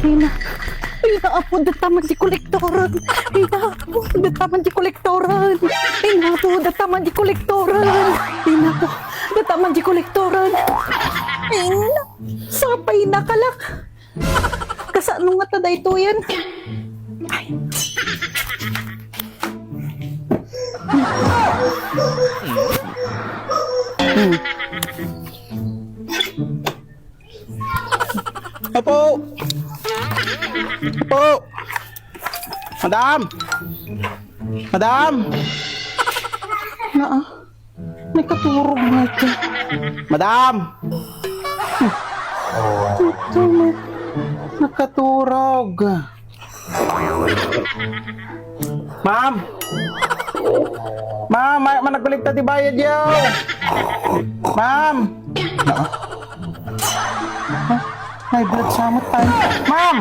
Ina. Ina po dataman di kolektoran. Ina po dataman di kolektoran. Ina po dataman di kolektoran. Ina po dataman di kolektoran. Ina. Sapay na kalak. Kasano nga taday to yan? Ay. Apo! Apo! Madam! Madam! May katurog nga ito. Madam! Ito mo. Nakaturog. Ma'am! Ma'am! Managkulikta di bayad yaw! Ma'am! May blood samot tayo. Ma'am!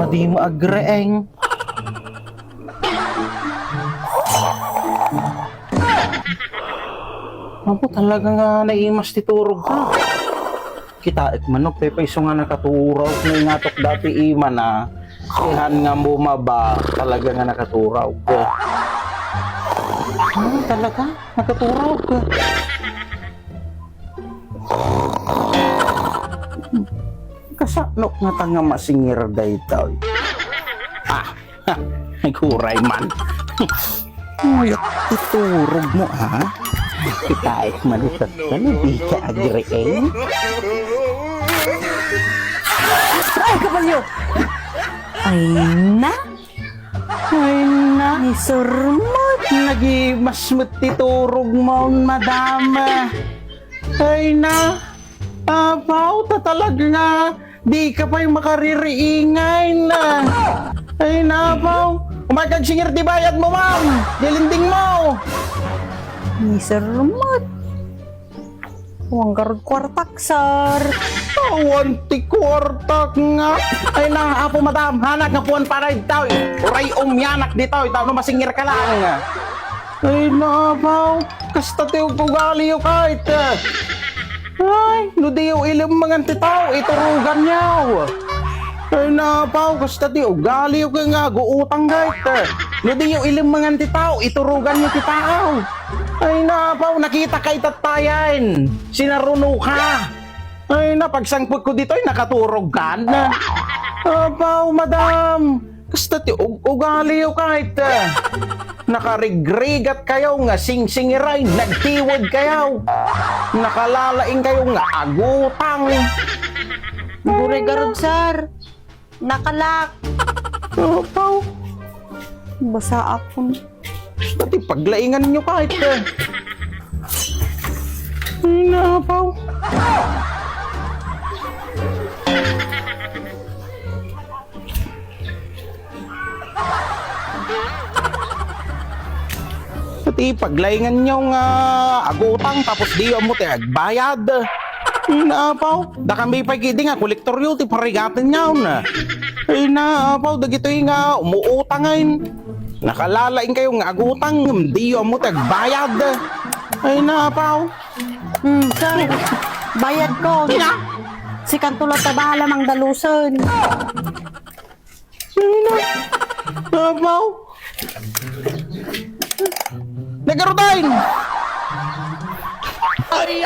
Madi mo agreeng. Ma'am po talaga nga naimas titurog ka. Kita manok pepaiso nga nakaturaw. Ngatok dati ima na. Ihan nga bumaba. Talaga nga nakaturaw ka. Talaga? Nakaturaw ka. Kasano nga tanga masingir daytaw. Kuray man. Nguyat iturog mo ha. Kita manutot ka na di ka agreeng. Ay, kabalyo! Ay na? Ay na. Ni surmot! Nagimasmut titurog mo madam. Ay na. Apaw ta talaga nga. Di ka pa yung makaririingay na. Ay na apaw. Umagagsingir di bayad mo ma'am. Dilinding mo. Ni surmot! Huwag garod kwartak, sir. Awanti kwartak nga. Ay na apo madam. Hanak nga puan para itaw. Uray umyanak dito. Itaw no masingir ka lang. Ay na apaw. Kasta tiyo pugali yung kahit. Ay, nudiyo ilim mga titaw, iturugan niyaw. Ay napaw, kasta di ugali yung nga, guutang gait. Nudiyo ilim mga titaw, iturugan niyo titaw. Ay napaw, nakita kay tatayan, sinaruno ka. Ay na, pagsangpot ko dito ay nakaturog ka na. Napaw, madam, kasta di ugali yung kahit. Nakarigrigat kayo nga sing-singiray, nagtiwod kayo. Nakalalaing kayo nga agutang. Gure garod, sir. Nakalak. Apaw. Basa ako. Pati paglaingan nyo kahit. Ay napaw. Pati paglaingan nyo nga agutang tapos di mo tayo agbayad. Ay naapaw, dakang may pagkidi nga kolektor yun, ti parigatin nyo na. Ay naapaw, dagito yung nga umuutangin. Nakalalain kayo nga agutang, di mo tayo agbayad. Ay naapaw. Sir, bayad ko. Si Kantula tabahala mang daluson. Ay naapaw. Nagarutain! Ay,